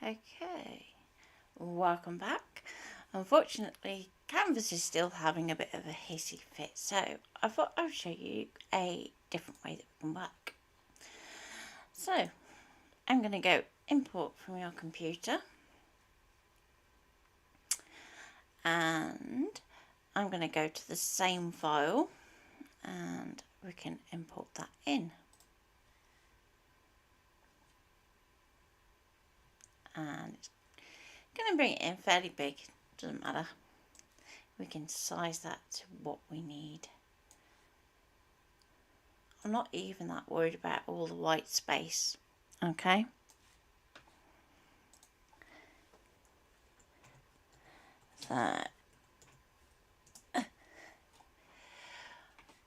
Okay, welcome back. Unfortunately, Canvas is still having a bit of a hissy fit, so I thought I would show you a different way that we can work. So, I'm going to go import from your computer, and I'm going to go to the same file, and we can import that in. And it's going to bring it in fairly big, doesn't matter. We can size that to what we need. I'm not even that worried about all the white space, okay? So,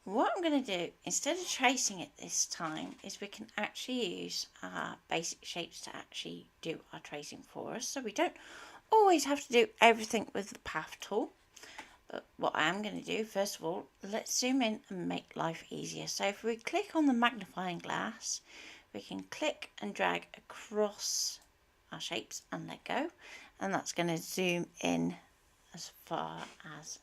what I'm going to do, instead of tracing it this time, is we can actually use our basic shapes to actually do our tracing for us. So we don't always have to do everything with the path tool. But what I am going to do, first of all, let's zoom in and make life easier. So if we click on the magnifying glass, we can click and drag across our shapes and let go. And that's going to zoom in as far as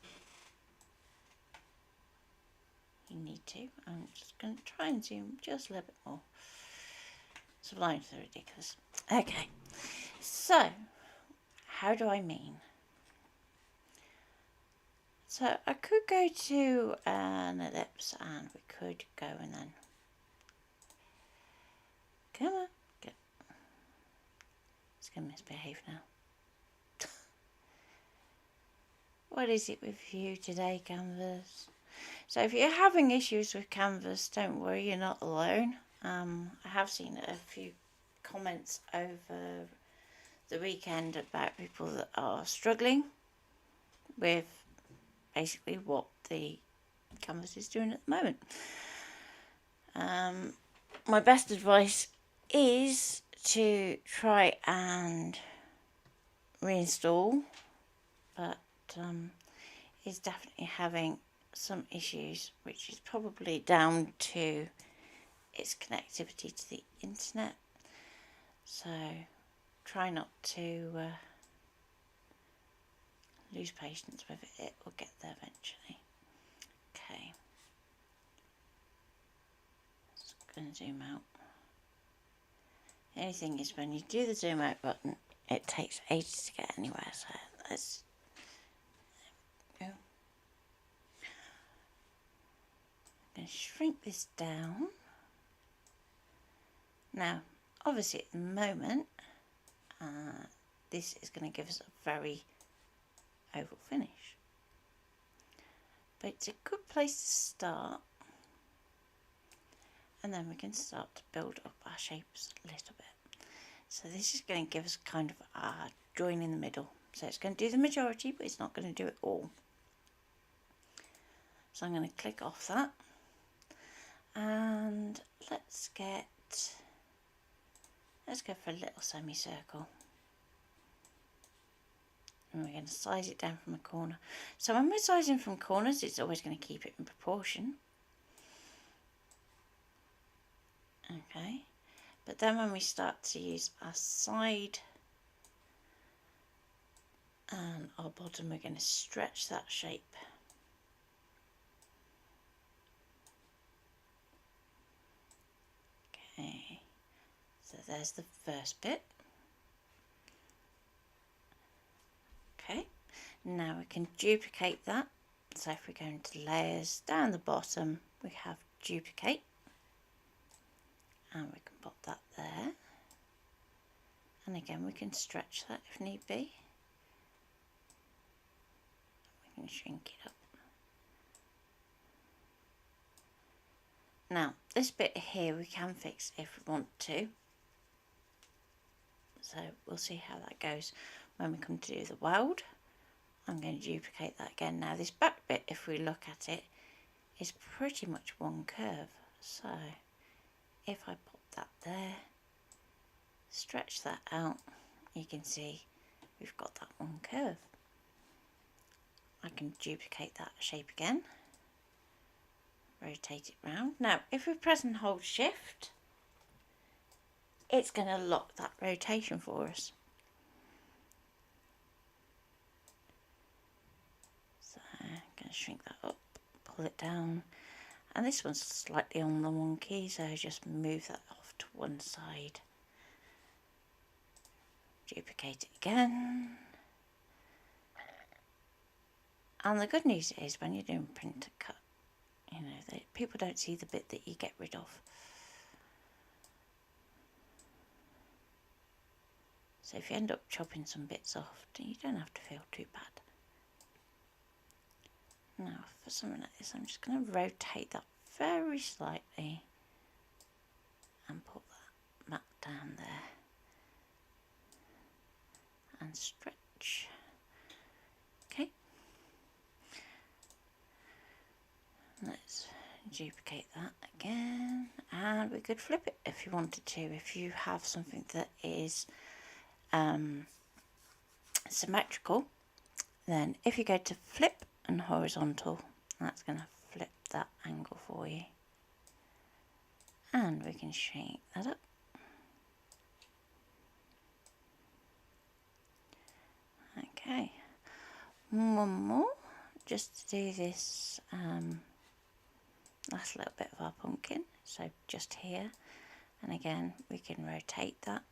you need to. I'm just going to try and zoom just a little bit more. Sublime's so ridiculous. Okay, so how do I mean? So I could go to an ellipse and we could go and then, come on, go. It's going to misbehave now. What is it with you today, Canvas? So if you're having issues with Canvas, don't worry, you're not alone. I have seen a few comments over the weekend about people that are struggling with basically what the Canvas is doing at the moment. My best advice is to try and reinstall, but is definitely having some issues, which is probably down to its connectivity to the internet. So try not to lose patience with it. It will get there eventually. Okay, just going to zoom out. The only thing is, when you do the zoom out button, it takes ages to get anywhere. So let's go. I'm going to shrink this down. Now, obviously, at the moment, this is going to give us a very oval finish, but it's a good place to start, and then we can start to build up our shapes a little bit. So this is going to give us kind of our join in the middle. So it's going to do the majority, but it's not going to do it all. So I'm going to click off that, and let's go for a little semicircle. And we're going to size it down from a corner. So when we're sizing from corners, it's always going to keep it in proportion. Okay, but then when we start to use our side and our bottom, we're going to stretch that shape. Okay, so there's the first bit. Okay, now we can duplicate that. So if we go into layers, down the bottom we have duplicate, and we can pop that there, and again we can stretch that if need be. We can shrink it up. Now this bit here we can fix if we want to, so we'll see how that goes when we come to do the weld. I'm going to duplicate that again. Now this back bit, if we look at it, is pretty much one curve. So if I pop that there, stretch that out, you can see we've got that one curve. I can duplicate that shape again, rotate it round. Now if we press and hold shift, it's going to lock that rotation for us. going to shrink that up, pull it down, and this one's slightly on the wonky, so just move that off to one side. Duplicate it again. And the good news is when you're doing print to cut, you know, people don't see the bit that you get rid of. So if you end up chopping some bits off, you don't have to feel too bad. Now for something like this, I'm just going to rotate that very slightly and put that mat down there and stretch. Okay. Let's duplicate that again, and we could flip it if you wanted to, if you have something that is symmetrical. Then if you go to flip and horizontal, that's going to flip that angle for you, and we can shake that up. Okay, one more just to do this last little bit of our pumpkin, so just here, and again we can rotate that,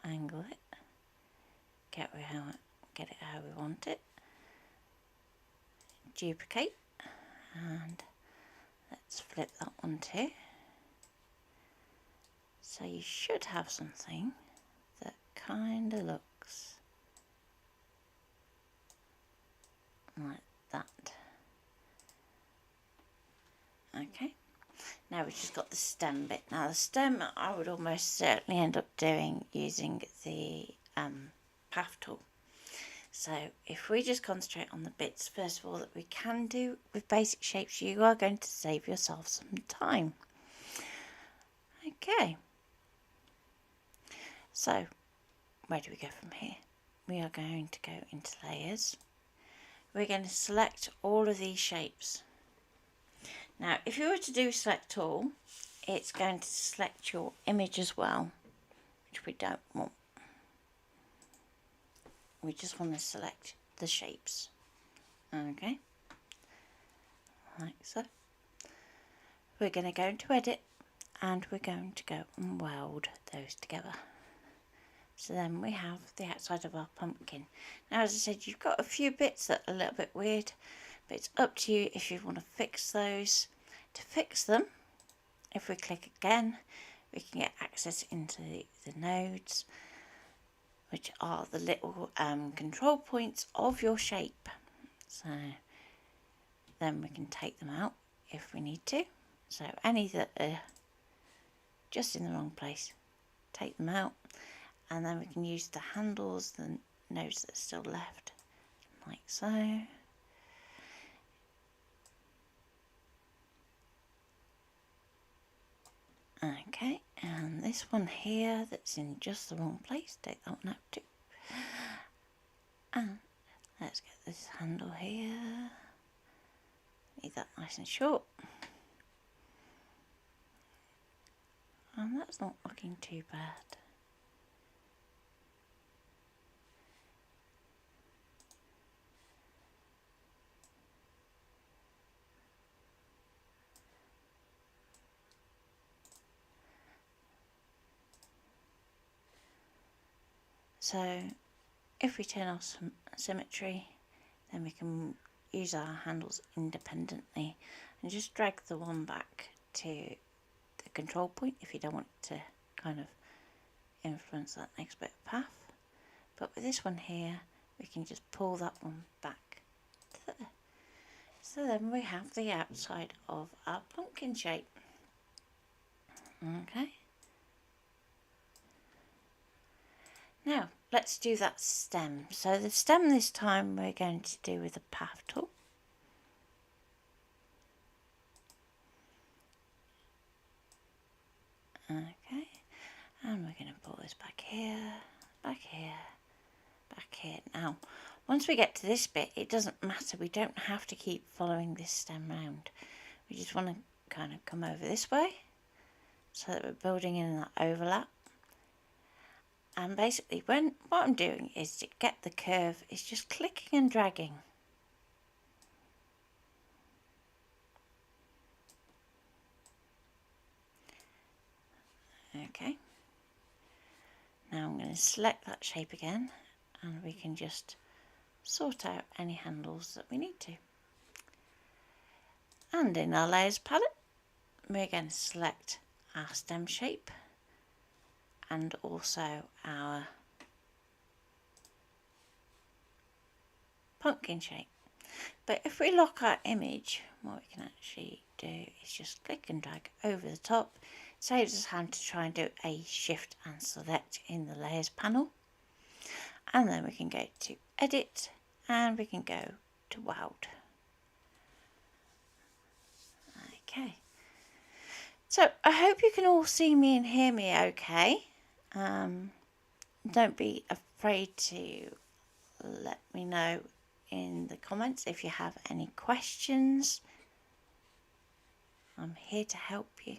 angle it, get it how we want it, duplicate, and let's flip that one too. So you should have something that kind of looks like that. Okay, now we've just got the stem bit. Now the stem I would almost certainly end up doing using the path tool. So if we just concentrate on the bits first of all that we can do with basic shapes, you are going to save yourself some time. Okay, so where do we go from here? We are going to go into layers. We're going to select all of these shapes. Now if you were to do select all, it's going to select your image as well, which we don't want. We just want to select the shapes. Okay, like so. We're going to go into edit, and we're going to go and weld those together. So then we have the outside of our pumpkin. Now as I said, you've got a few bits that are a little bit weird, but it's up to you if you want to fix those. To fix them, if we click again, we can get access into the nodes, which are the little control points of your shape. So then we can take them out if we need to. So any that are just in the wrong place, take them out, and then we can use the handles, the nodes that are still left, like so. Okay, and this one here that's in just the wrong place, take that one out too. And let's get this handle here, need that nice and short. And that's not looking too bad. So if we turn off some symmetry, then we can use our handles independently and just drag the one back to the control point if you don't want it to kind of influence that next bit of path. But with this one here, we can just pull that one back to there. So then we have the outside of our pumpkin shape. Okay. Now let's do that stem. So the stem this time we're going to do with the path tool. Okay, and we're going to pull this back here, back here, back here. Now once we get to this bit, it doesn't matter, we don't have to keep following this stem round. We just want to kind of come over this way so that we're building in that overlap. And basically what I'm doing is to get the curve is just clicking and dragging. Now I'm going to select that shape again, and we can just sort out any handles that we need to. And in our layers palette, we're going to select our stem shape and also our pumpkin shape. But if we lock our image, what we can actually do is just click and drag over the top. It saves us having to try and do a shift and select in the layers panel. And then we can go to edit and we can go to weld. Okay. So I hope you can all see me and hear me okay. Don't be afraid to let me know in the comments if you have any questions. I'm here to help you.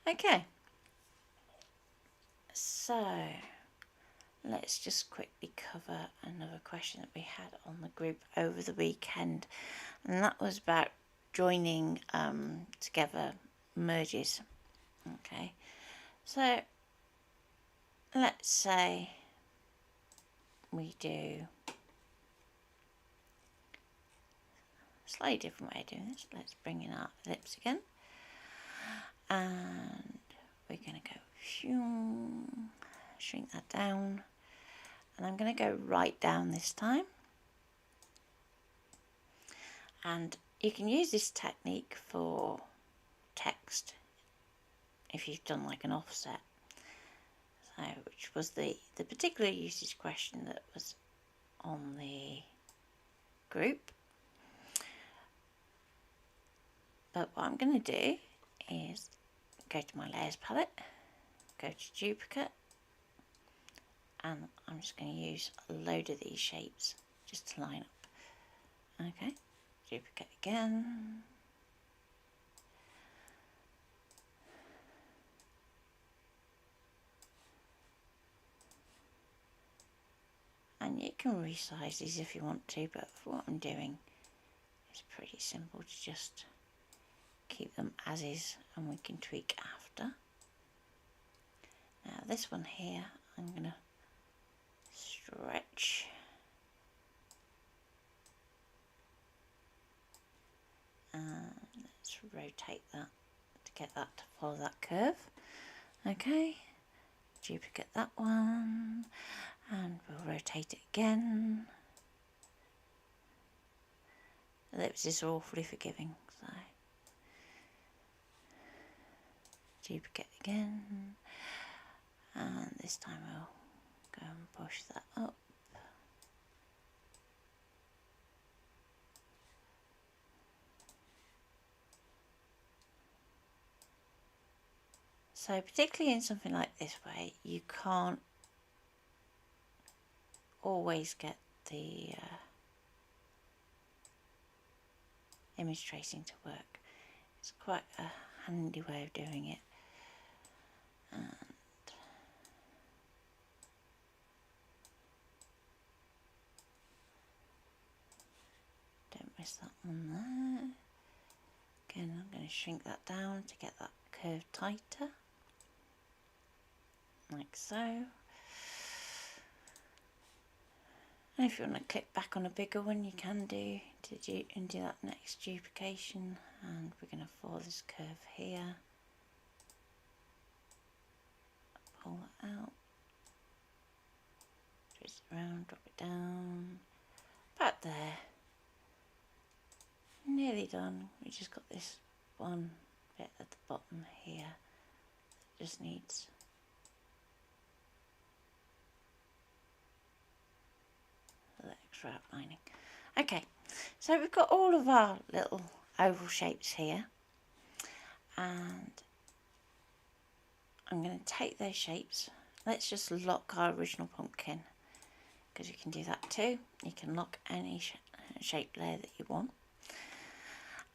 Okay, so let's just quickly cover another question that we had on the group over the weekend, and that was about joining together merges. Okay, so let's say we do slightly different way of doing this. Let's bring in our ellipse again, and we're going to go shrink that down, and I'm going to go right down this time. And you can use this technique for text if you've done like an offset, so which was the particular usage question that was on the group. But what I'm going to do is go to my layers palette, go to duplicate, and I'm just going to use a load of these shapes just to line up. Okay, duplicate again. And you can resize these if you want to, but for what I'm doing, it's pretty simple to just keep them as is, and we can tweak after. Now this one here, I'm going to stretch and let's rotate that to get that to follow that curve. Okay, duplicate that one and we'll rotate it again. The ellipses are awfully forgiving, so duplicate again, and this time we'll go and push that up. So particularly in something like this way, you can't always get the image tracing to work. It's quite a handy way of doing it. And don't miss that one there. Again, I'm going to shrink that down to get that curve tighter, like so. And if you want to click back on a bigger one, you can do that next duplication. And we're going to follow this curve here. Pull that out. Twist it around, drop it down. About there. Nearly done. We just got this one bit at the bottom here that just needs the extra outlining. Okay, so we've got all of our little oval shapes here, and I'm going to take those shapes. Let's just lock our original pumpkin, because you can do that too. You can lock any shape layer that you want,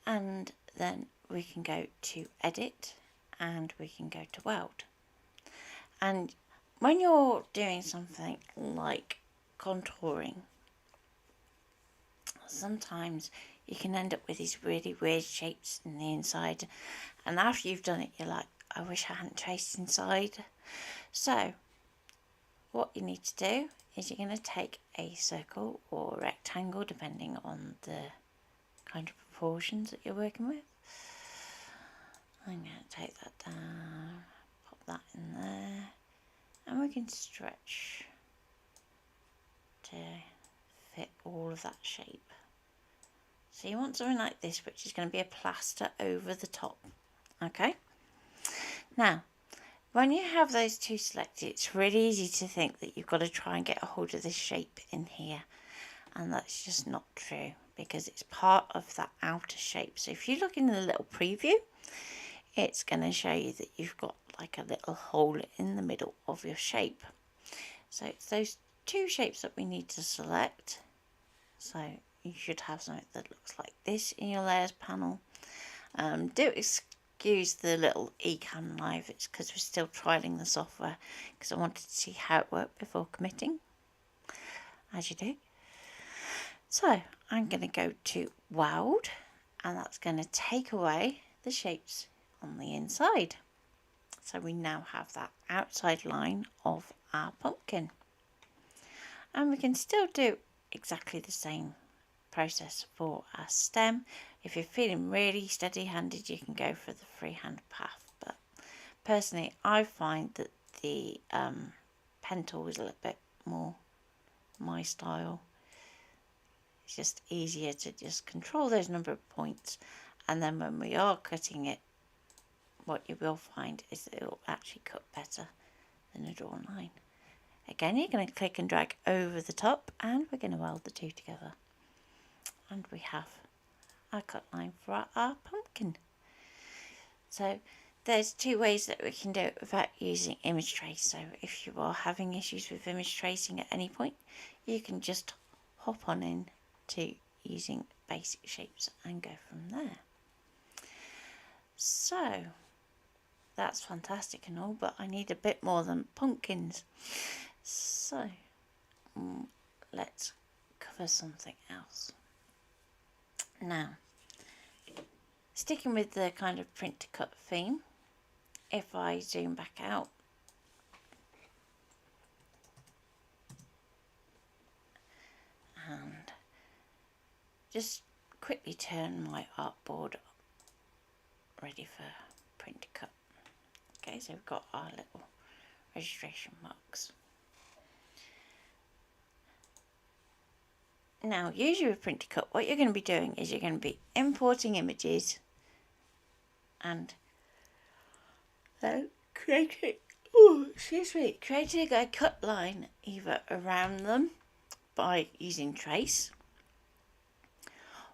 and then we can go to edit and we can go to weld. And when you're doing something like contouring, sometimes you can end up with these really weird shapes in the inside, and after you've done it you're like, I wish I hadn't traced inside. So what you need to do is you're going to take a circle or rectangle depending on the kind of proportions that you're working with. I'm going to take that down, pop that in there, and we can stretch to fit all of that shape. So you want something like this, which is going to be a plaster over the top. Okay. Now, when you have those two selected, it's really easy to think that you've got to try and get a hold of this shape in here. And that's just not true, because it's part of that outer shape. So if you look in the little preview, it's going to show you that you've got like a little hole in the middle of your shape. So it's those two shapes that we need to select. So you should have something that looks like this in your layers panel. Do excuse the little eCam live, it's because we're still trialing the software, because I wanted to see how it worked before committing, as you do. So I'm going to go to Weld, and that's going to take away the shapes on the inside. So we now have that outside line of our pumpkin. And we can still do exactly the same process for our stem. If you're feeling really steady-handed, you can go for the freehand path. But personally, I find that the pen tool is a little bit more my style. It's just easier to just control those number of points, and then when we are cutting it, what you will find is that it will actually cut better than a drawn line. Again, you're going to click and drag over the top, and we're going to weld the two together. And we have our cut line for our pumpkin. So there's two ways that we can do it without using image trace. So if you are having issues with image tracing at any point, you can just hop on in to using basic shapes and go from there. So that's fantastic and all, but I need a bit more than pumpkins. So let's cover something else. Now, sticking with the kind of print to cut theme, if I zoom back out, and just quickly turn my artboard ready for print to cut. Okay, so we've got our little registration marks. Now, usually with print to cut, what you're going to be doing is you're going to be importing images and creating a cut line either around them by using trace,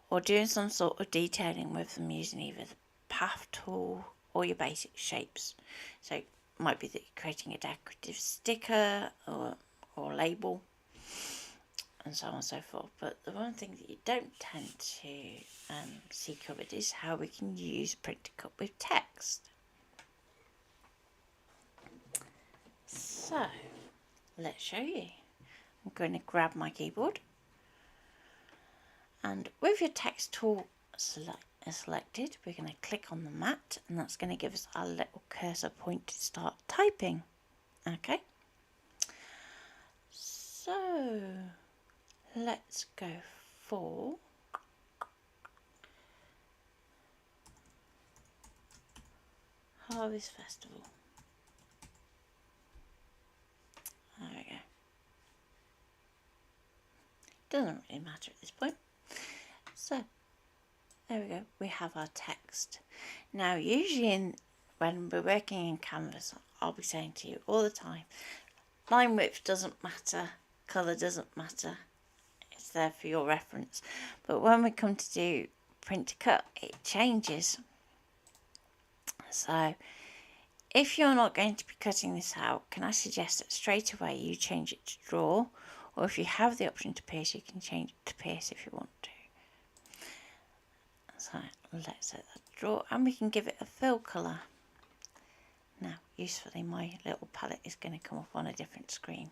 or doing some sort of detailing with them using either the path tool or your basic shapes. So it might be that you're creating a decorative sticker or label, and so on and so forth. But the one thing that you don't tend to see covered is how we can use print to cut with text. So let's show you. I'm going to grab my keyboard, and with your text tool selected, we're going to click on the mat, and that's going to give us our little cursor point to start typing. Okay, so let's go for Harvest Festival. There we go. Doesn't really matter at this point. So there we go, we have our text. Now usually when we're working in Canvas, I'll be saying to you all the time, line width doesn't matter, colour doesn't matter, it's there for your reference. But when we come to do print to cut, it changes. So if you're not going to be cutting this out, can I suggest that straight away you change it to draw, or if you have the option to pierce, you can change it to pierce if you want to. So let's set that to draw, and we can give it a fill colour. Now, usefully, my little palette is going to come up on a different screen.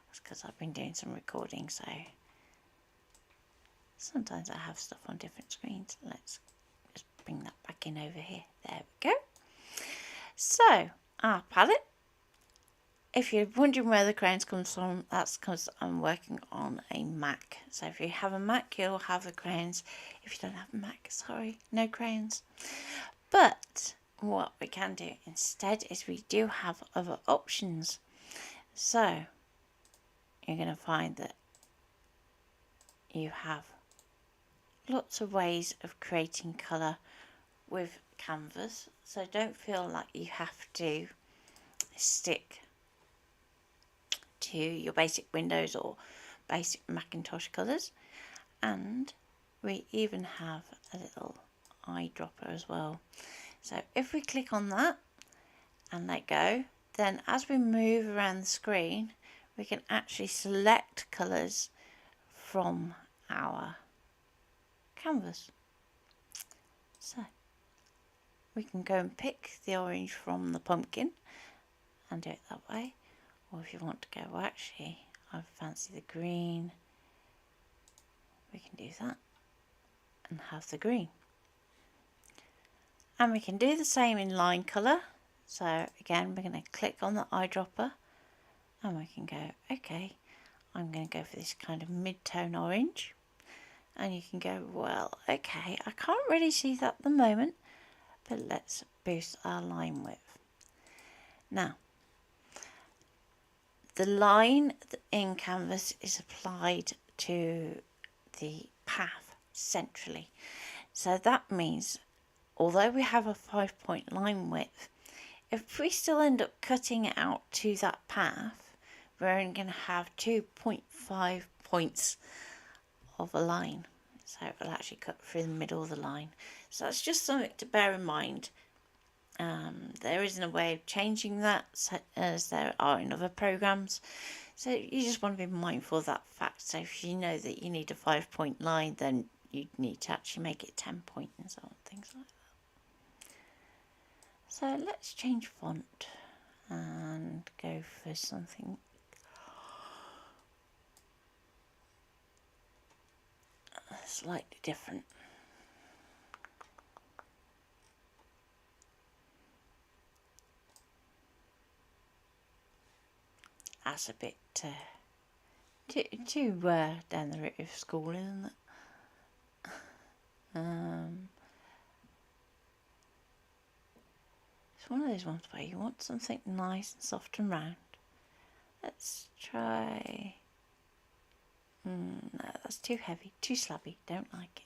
That's because I've been doing some recording, so sometimes I have stuff on different screens. Let's just bring that back in over here. There we go. So, our palette, if you're wondering where the crayons comes from, that's because I'm working on a Mac. So if you have a Mac, you'll have the crayons. If you don't have a Mac, sorry, no crayons. But what we can do instead is we do have other options. So you're going to find that you have lots of ways of creating colour with Canvas. So don't feel like you have to stick to your basic Windows or basic Macintosh colours. And we even have a little eyedropper as well. So if we click on that and let go, then as we move around the screen, we can actually select colours from our canvas. So we can go and pick the orange from the pumpkin and do it that way. Or if you want to go, well, actually, I fancy the green, we can do that and have the green. And we can do the same in line colour. So again, we're going to click on the eyedropper and we can go, okay, I'm going to go for this kind of mid-tone orange. And you can go, well, okay, I can't really see that at the moment, but let's boost our line width. Now, the line in Canvas is applied to the path centrally. So that means, although we have a 5-point line width, if we still end up cutting it out to that path, we're only going to have 2.5 points of a line. So it will actually cut through the middle of the line. So that's just something to bear in mind. There isn't a way of changing that as there are in other programs. So you just want to be mindful of that fact. So if you know that you need a 5-point line, then you need to actually make it 10-point and so on, things like that. So let's change font and go for something slightly different. That's a bit too down the route of school, isn't it? It's one of those ones where you want something nice and soft and round. Let's try. No, that's too heavy, too slabby. Don't like it.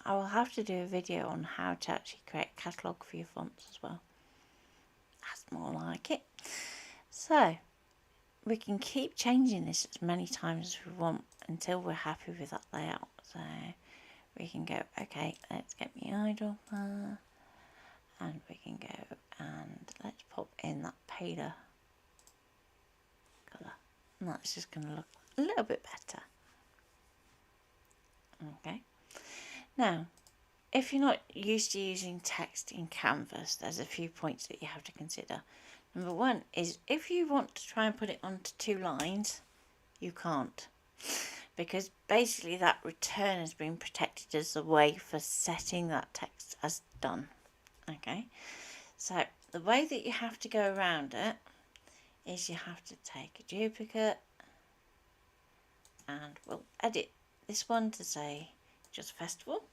I will have to do a video on how to actually create a catalogue for your fonts as well. That's more like it. So we can keep changing this as many times as we want until we're happy with that layout. So we can go, okay, let's get me eyedropper, and we can go and let's pop in that paler colour, and that's just going to look a little bit better. Okay. Now, if you're not used to using text in Canvas, there's a few points that you have to consider. Number one is if you want to try and put it onto 2 lines, you can't. Because basically that return has been protected as a way for setting that text as done. Okay, so the way that you have to go around it is you have to take a duplicate and we'll edit this one to say just festival,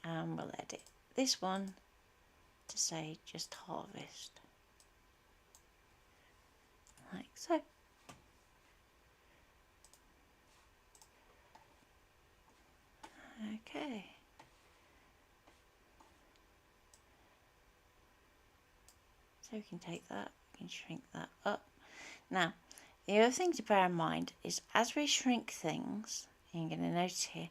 and we'll edit this one to say just harvest, like so. Okay. So we can take that, we can shrink that up. Now, the other thing to bear in mind is as we shrink things, you're going to notice here,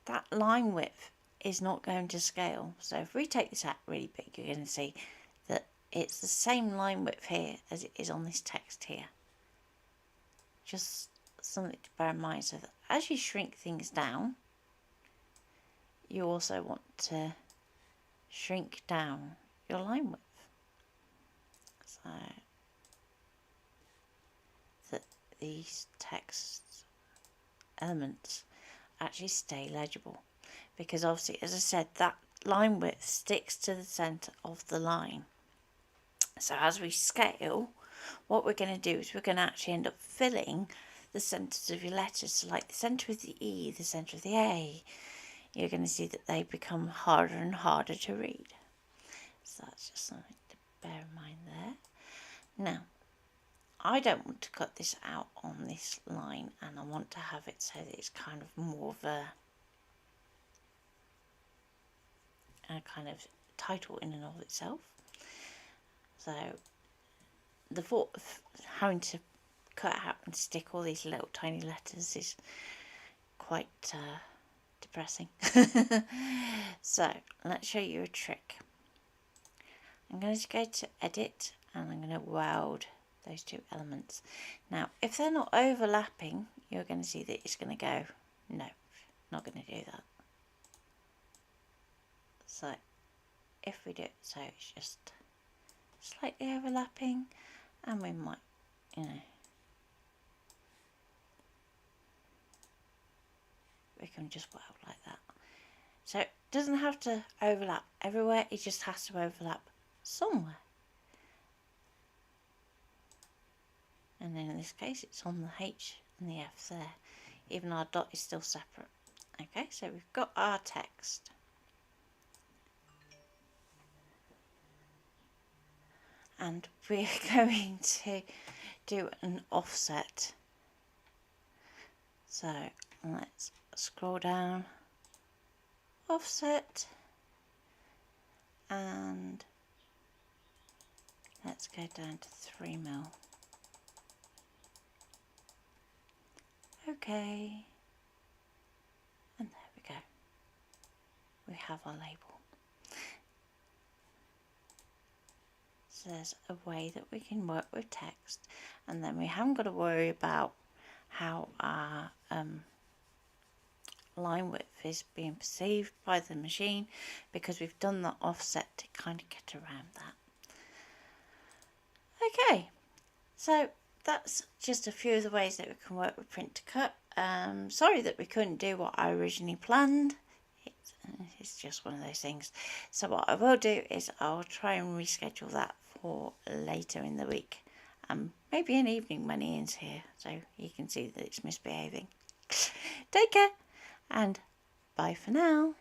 that line width is not going to scale. So if we take this out really big, you're going to see that it's the same line width here as it is on this text here. Just something to bear in mind, so that as you shrink things down, you also want to shrink down your line width, so that these text elements actually stay legible. because obviously, as I said, that line width sticks to the centre of the line. So as we scale, what we're going to do is we're going to actually end up filling the centres of your letters. So like the centre of the E, the centre of the A, you're going to see that they become harder and harder to read. So that's just something to bear in mind there. Now, I don't want to cut this out on this line, and I want to have it so that it's kind of more of a kind of title in and of itself. So the thought of having to cut out and stick all these little tiny letters is quite depressing. So let's show you a trick. I'm going to go to edit and I'm going to weld those two elements. Now if they're not overlapping, you're going to see that it's going to go, no, not going to do that. So if we do it so it's just slightly overlapping, and we might, you know, we can just weld like that. So it doesn't have to overlap everywhere, it just has to overlap somewhere. And then in this case it's on the H and the F there, even our dot is still separate. Okay, so we've got our text. And we're going to do an offset. So let's scroll down, offset, and let's go down to 3 mil. Okay, and there we go. We have our label. So there's a way that we can work with text, and then we haven't got to worry about how our line width is being perceived by the machine, because we've done the offset to kind of get around that. Okay, so that's just a few of the ways that we can work with print to cut. Sorry that we couldn't do what I originally planned. It's just one of those things. So what I will do is I'll try and reschedule that for later in the week. Maybe an evening when Ian's here, so you can see that it's misbehaving. Take care, and bye for now.